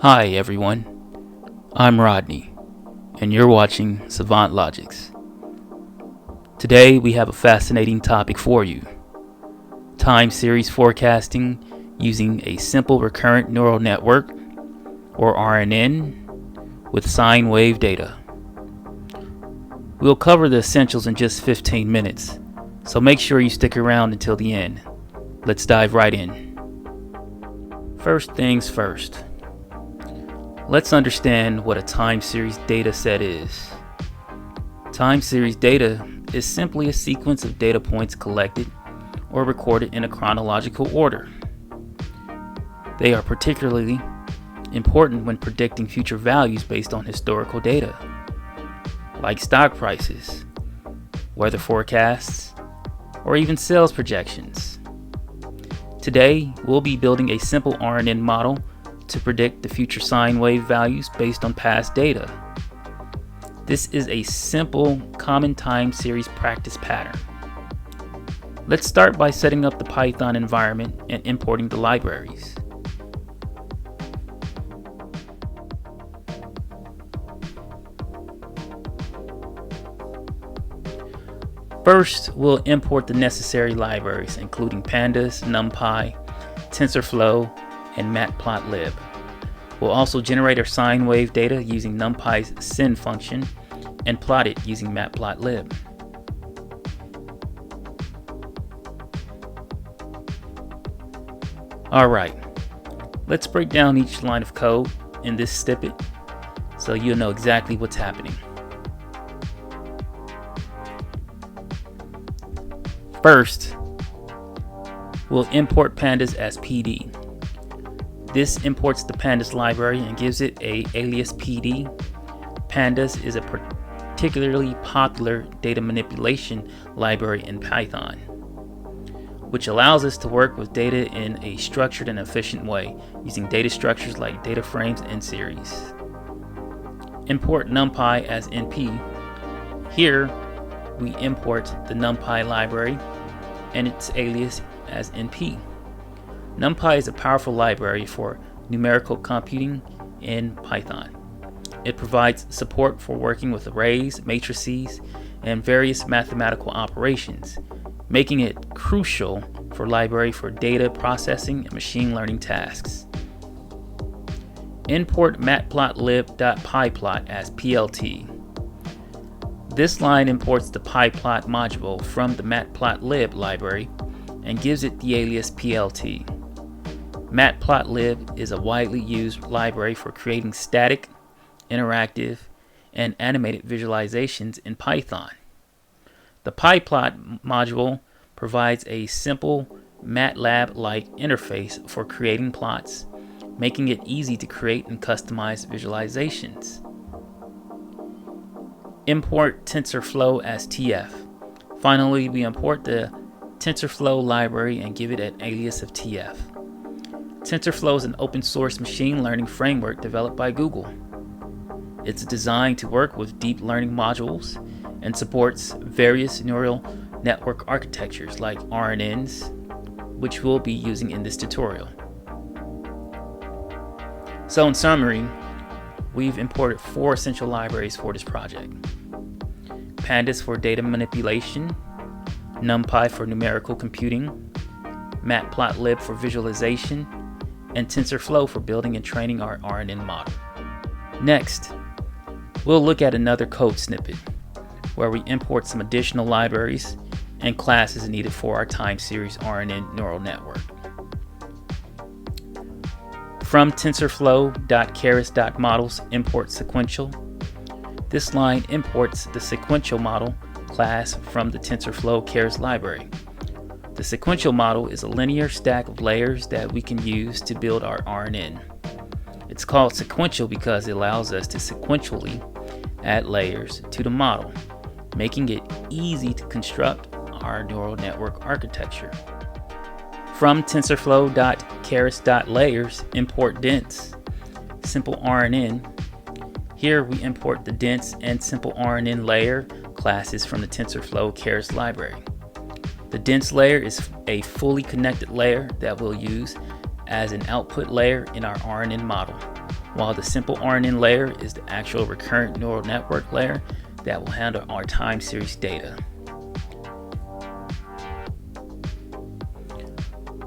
Hi everyone, I'm Rodney, and you're watching Savant Logics. Today we have a fascinating topic for you: time series forecasting using a simple recurrent neural network, or RNN, with sine wave data. We'll cover the essentials in just 15 minutes, so make sure you stick around until the end. Let's dive right in. First things first. Let's understand what a time series data set is. Time series data is simply a sequence of data points collected or recorded in a chronological order. They are particularly important when predicting future values based on historical data, like stock prices, weather forecasts, or even sales projections. Today, we'll be building a simple RNN model to predict the future sine wave values based on past data. This is a simple, common time series practice pattern. Let's start by setting up the Python environment and importing the libraries. First, we'll import the necessary libraries, including pandas, NumPy, TensorFlow, and matplotlib. We'll also generate our sine wave data using NumPy's sin function and plot it using matplotlib. Alright, let's break down each line of code in this snippet so you'll know exactly what's happening. First, we'll import pandas as PD. This imports the pandas library and gives it a alias PD. Pandas is a particularly popular data manipulation library in Python, which allows us to work with data in a structured and efficient way using data structures like data frames and series. Import NumPy as NP. Here, we import the NumPy library and its alias as NP. NumPy is a powerful library for numerical computing in Python. It provides support for working with arrays, matrices, and various mathematical operations, making it crucial for library for data processing and machine learning tasks. Import matplotlib.pyplot as PLT. This line imports the pyplot module from the matplotlib library and gives it the alias PLT. Matplotlib is a widely used library for creating static, interactive, and animated visualizations in Python. The pyplot module provides a simple MATLAB-like interface for creating plots, making it easy to create and customize visualizations. Import TensorFlow as TF. Finally, we import the TensorFlow library and give it an alias of TF. TensorFlow is an open source machine learning framework developed by Google. It's designed to work with deep learning modules and supports various neural network architectures like RNNs, which we'll be using in this tutorial. So in summary, we've imported 4 essential libraries for this project: pandas for data manipulation, NumPy for numerical computing, matplotlib for visualization, and TensorFlow for building and training our RNN model. Next, we'll look at another code snippet where we import some additional libraries and classes needed for our time series RNN neural network. From TensorFlow.keras.models import sequential. This line imports the sequential model class from the TensorFlow keras library. The sequential model is a linear stack of layers that we can use to build our RNN. It's called sequential because it allows us to sequentially add layers to the model, making it easy to construct our neural network architecture. From TensorFlow.keras.layers import dense, simple RNN. Here we import the dense and simple RNN layer classes from the TensorFlow keras library. The dense layer is a fully connected layer that we'll use as an output layer in our RNN model. while the simple RNN layer is the actual recurrent neural network layer that will handle our time series data.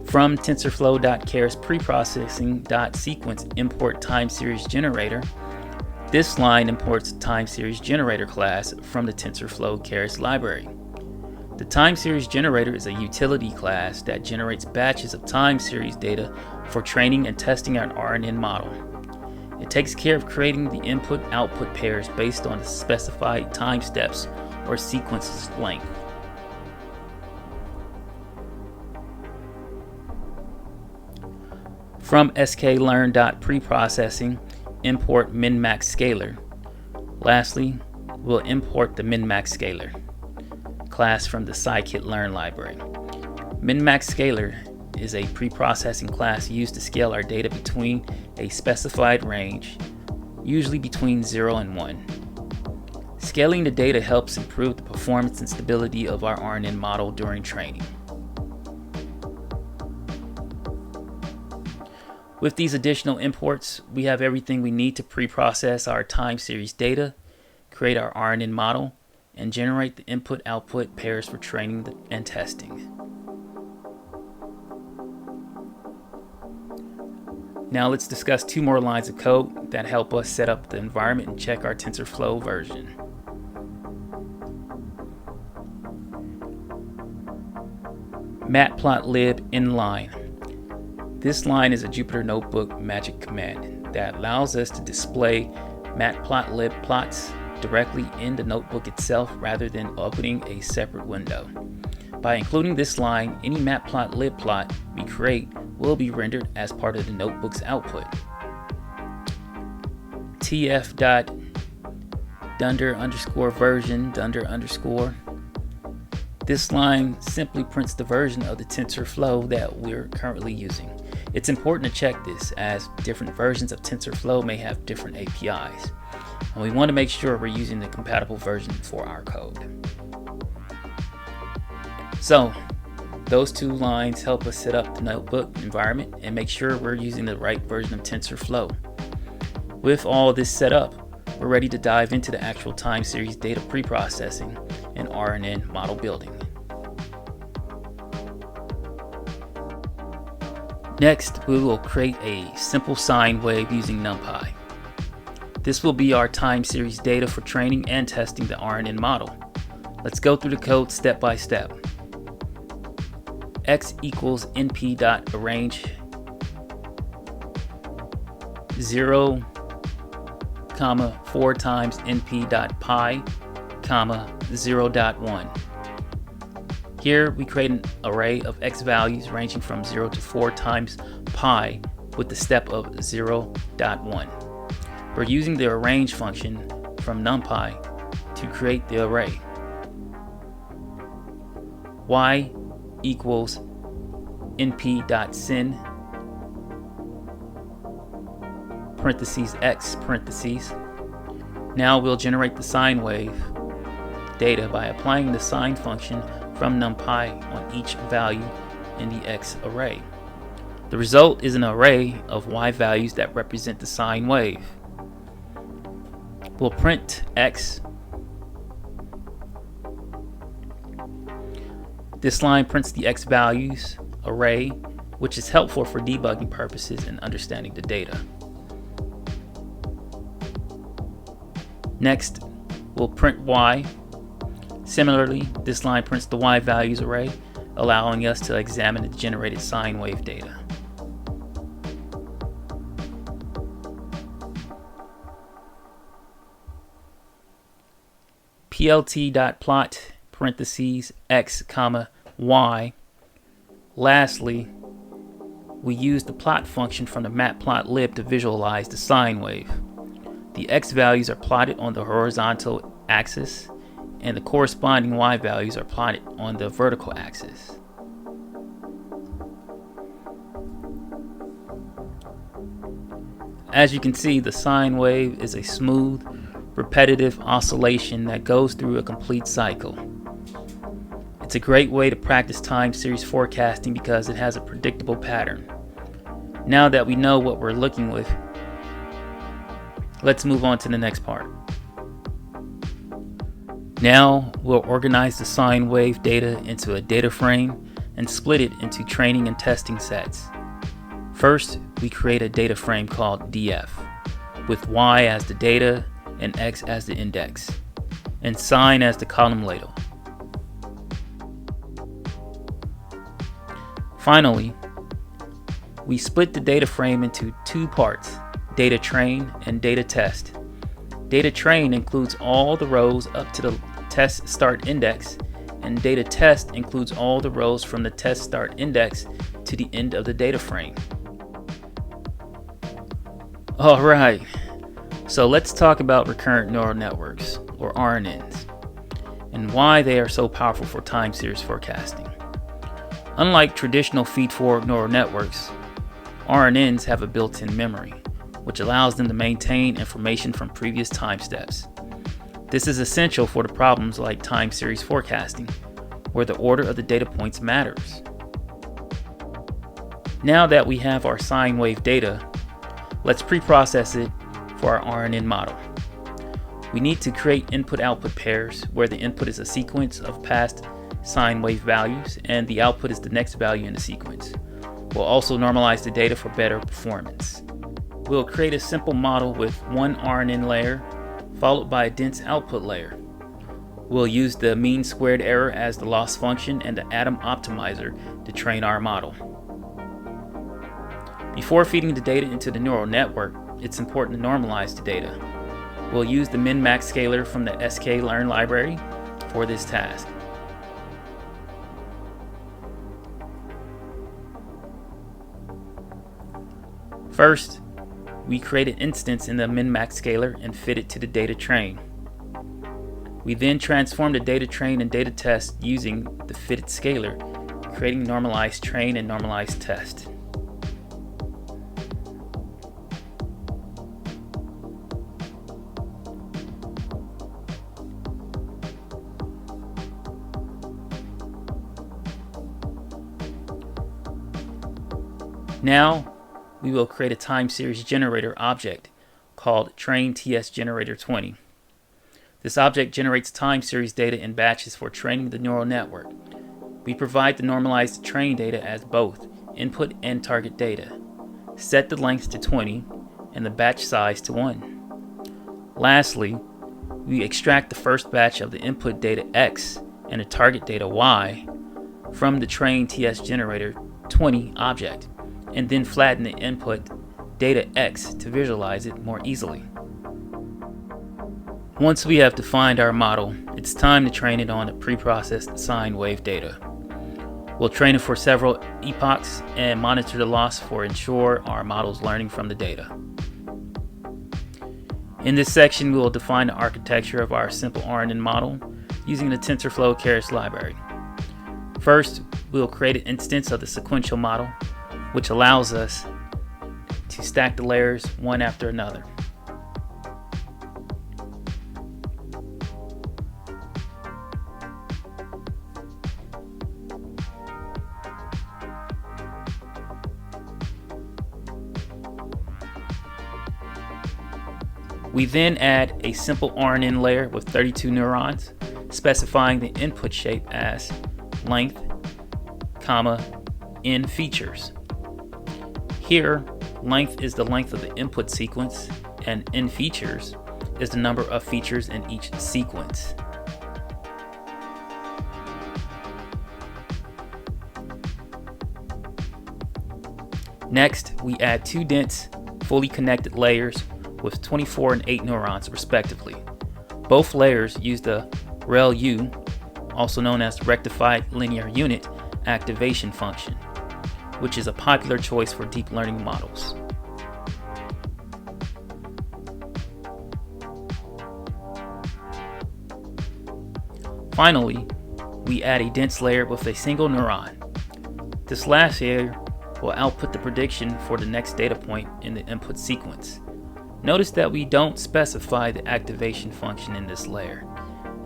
From TensorFlow.Keras preprocessing.sequence import time series generator, this line imports a time series generator class from the TensorFlow Keras library. The time series generator is a utility class that generates batches of time series data for training and testing our RNN model. It takes care of creating the input-output pairs based on the specified time steps or sequence's length. From sklearn.preprocessing, import min-max scalar. Lastly, we'll import the min-max scalar class from the scikit-learn library. Min-max scalar is a preprocessing class used to scale our data between a specified range, usually between 0 and 1. Scaling the data helps improve the performance and stability of our RNN model during training. With these additional imports, we have everything we need to preprocess our time series data, create our RNN model, and generate the input-output pairs for training and testing. Now let's discuss two more lines of code that help us set up the environment and check our TensorFlow version. matplotlib inline. This line is a Jupyter Notebook magic command that allows us to display matplotlib plots directly in the notebook itself rather than opening a separate window. By including this line, any matplotlib plot we create will be rendered as part of the notebook's output. tf.dunder_version dunder_. This line simply prints the version of the TensorFlow that we're currently using. It's important to check this as different versions of TensorFlow may have different APIs, and we want to make sure we're using the compatible version for our code. So, those two lines help us set up the notebook environment and make sure we're using the right version of TensorFlow. With all this set up, we're ready to dive into the actual time series data preprocessing and RNN model building. Next, we will create a simple sine wave using NumPy. This will be our time series data for training and testing the RNN model. Let's go through the code step by step. X equals np.arrange 0, 4 times np.pi, 0.1. Here we create an array of x values ranging from 0 to 4 times pi with the step of 0.1. We're using the arrange function from NumPy to create the array. Y equals np.sin parentheses x parentheses. Now we'll generate the sine wave data by applying the sine function from NumPy on each value in the x array. The result is an array of y values that represent the sine wave. We'll print x. This line prints the x values array, which is helpful for debugging purposes and understanding the data. Next, we'll print y. Similarly, this line prints the y values array, allowing us to examine the generated sine wave data. plt.plot parentheses x, y. Lastly, we use the plot function from the matplotlib to visualize the sine wave. The x values are plotted on the horizontal axis, and the corresponding y values are plotted on the vertical axis. As you can see, the sine wave is a smooth, repetitive oscillation that goes through a complete cycle. It's a great way to practice time series forecasting because it has a predictable pattern. Now that we know what we're looking with, Let's move on to the next part. Now we'll organize the sine wave data into a data frame and split it into training and testing sets. First, we create a data frame called df, with y as the data and x as the index, and sine as the column label. Finally, we split the data frame into two parts, data train and data test. Data train includes all the rows up to the test start index, and data test includes all the rows from the test start index to the end of the data frame. Alright, so let's talk about recurrent neural networks, or RNNs, and why they are so powerful for time series forecasting. Unlike traditional feed-forward neural networks, RNNs have a built-in memory, which allows them to maintain information from previous time steps. This is essential for the problems like time series forecasting, where the order of the data points matters. Now that we have our sine wave data, let's pre-process it for our RNN model. We need to create input-output pairs where the input is a sequence of past sine wave values and the output is the next value in the sequence. We'll also normalize the data for better performance. We'll create a simple model with one RNN layer followed by a dense output layer. We'll use the mean squared error as the loss function and the atom optimizer to train our model. Before feeding the data into the neural network, it's important to normalize the data. We'll use the min-max scaler from the sklearn library for this task. First, we create an instance in the min-max scaler and fit it to the data train. We then transform the data train and data test using the fitted scaler, creating normalized train and normalized test. Now, we will create a time series generator object called trainTSGenerator20. This object generates time series data in batches for training the neural network. We provide the normalized train data as both input and target data. Set the length to 20 and the batch size to 1. Lastly, we extract the first batch of the input data X and the target data Y from the trainTSGenerator20 object, and then flatten the input data X to visualize it more easily. Once we have defined our model, it's time to train it on the pre-processed sine wave data. We'll train it for several epochs and monitor the loss to ensure our model's learning from the data. In this section, we will define the architecture of our simple RNN model using the TensorFlow Keras library. First, we'll create an instance of the sequential model, which allows us to stack the layers one after another. We then add a simple RNN layer with 32 neurons, specifying the input shape as length, comma, n features. Here, length is the length of the input sequence, and n features is the number of features in each sequence. Next, we add two dense, fully connected layers with 24 and 8 neurons respectively. Both layers use the ReLU, also known as Rectified Linear Unit, activation function, which is a popular choice for deep learning models. Finally, we add a dense layer with a single neuron. This last layer will output the prediction for the next data point in the input sequence. Notice that we don't specify the activation function in this layer,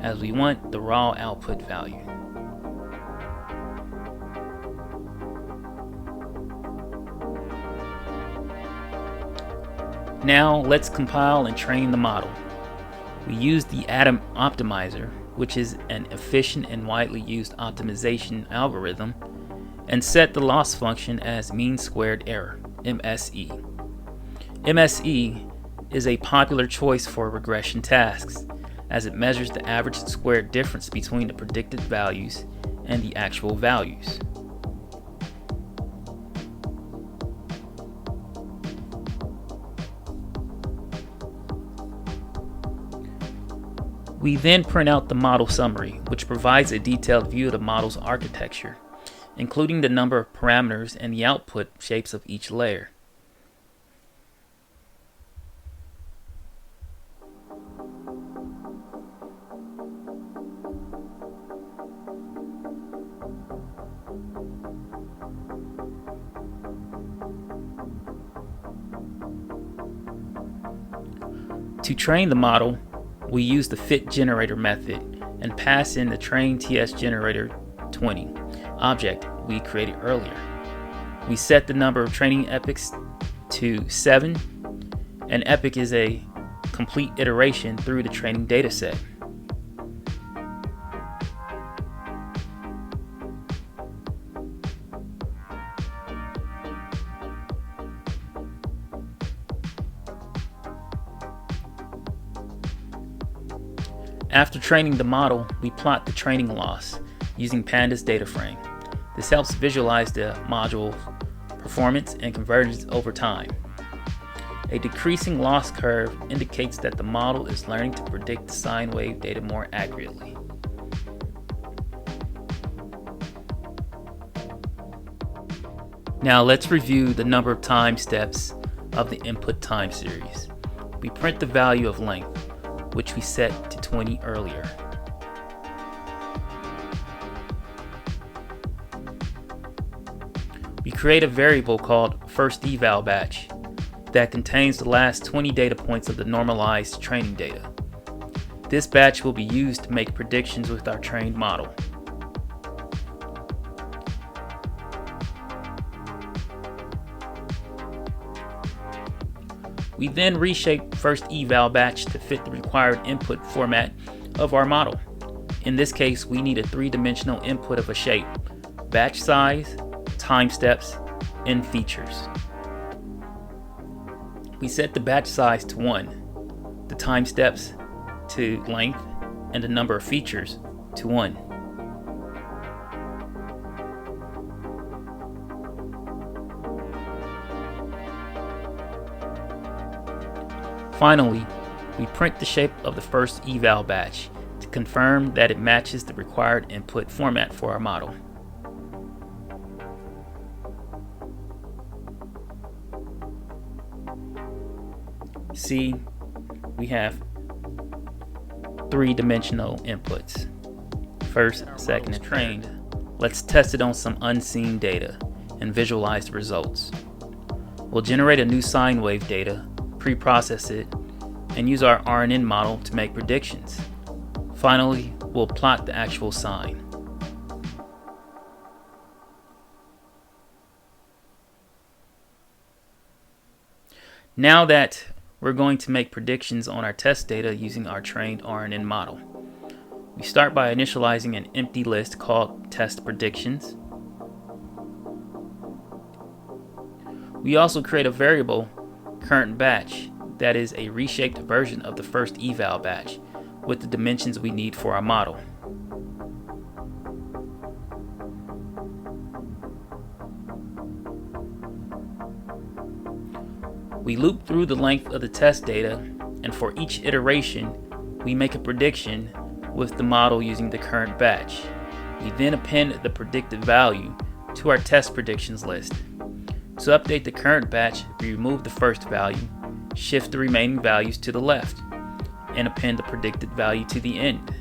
as we want the raw output value. Now let's compile and train the model. We use the Atom Optimizer, which is an efficient and widely used optimization algorithm, and set the loss function as mean squared error, MSE. MSE is a popular choice for regression tasks, as it measures the average squared difference between the predicted values and the actual values. We then print out the model summary, which provides a detailed view of the model's architecture, including the number of parameters and the output shapes of each layer. To train the model, we use the fit generator method and pass in the train TS generator 20 object we created earlier. We set the number of training epochs to 7. An epoch is a complete iteration through the training dataset. After training the model, we plot the training loss using Pandas data frame. This helps visualize the module's performance and convergence over time. A decreasing loss curve indicates that the model is learning to predict the sine wave data more accurately. Now let's review the number of time steps of the input time series. We print the value of length, which we set to 20 earlier. We create a variable called first eval batch that contains the last 20 data points of the normalized training data. This batch will be used to make predictions with our trained model. We then reshape first eval batch to fit the required input format of our model. In this case, we need a 3-dimensional input of a shape, batch size, time steps, and features. We set the batch size to 1, the time steps to length, and the number of features to 1. Finally, we print the shape of the first eval batch to confirm that it matches the required input format for our model. See, we have 3-dimensional inputs. First, second, and trained. Let's test it on some unseen data and visualize the results. We'll generate a new sine wave data, pre-process it, and use our RNN model to make predictions. Finally, we'll plot the actual sine. Now that we're going to make predictions on our test data using our trained RNN model, we start by initializing an empty list called test predictions. We also create a variable, current batch, that is a reshaped version of the first eval batch with the dimensions we need for our model. We loop through the length of the test data, and for each iteration, we make a prediction with the model using the current batch. We then append the predicted value to our test predictions list. To update the current batch, we remove the first value, shift the remaining values to the left, and append the predicted value to the end.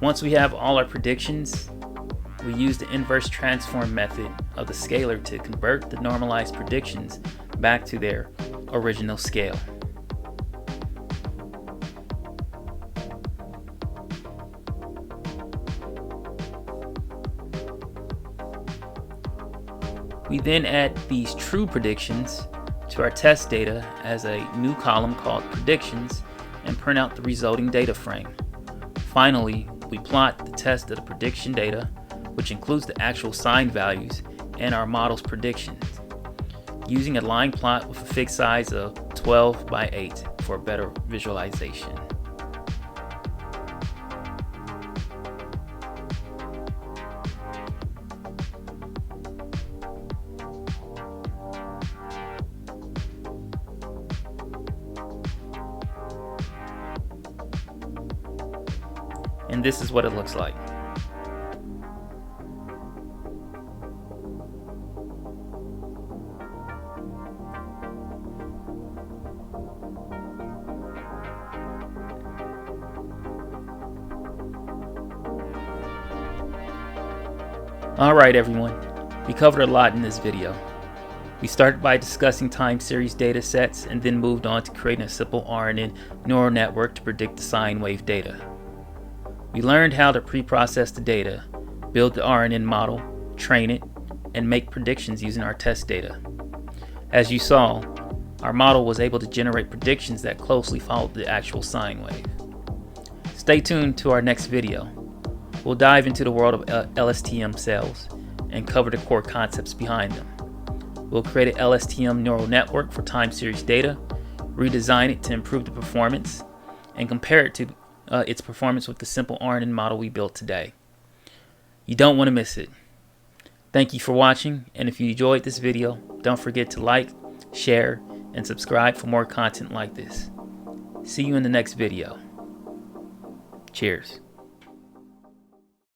Once we have all our predictions, we use the inverse transform method of the scalar to convert the normalized predictions back to their original scale. We then add these true predictions to our test data as a new column called predictions and print out the resulting data frame. Finally, we plot the test of the prediction data, which includes the actual sine values and our model's predictions, using a line plot with a fixed size of 12 by 8 for better visualization. And this is what it looks like. Alright everyone, we covered a lot in this video. We started by discussing time series data sets and then moved on to creating a simple RNN neural network to predict the sine wave data. We learned how to pre-process the data, build the RNN model, train it, and make predictions using our test data. As you saw, our model was able to generate predictions that closely followed the actual sine wave. Stay tuned to our next video. We'll dive into the world of LSTM cells and cover the core concepts behind them. We'll create an LSTM neural network for time series data, redesign it to improve the performance, and compare it to its performance with the simple RNN model we built today. You don't want to miss it. Thank you for watching, and if you enjoyed this video, don't forget to like, share, and subscribe for more content like this. See you in the next video. Cheers.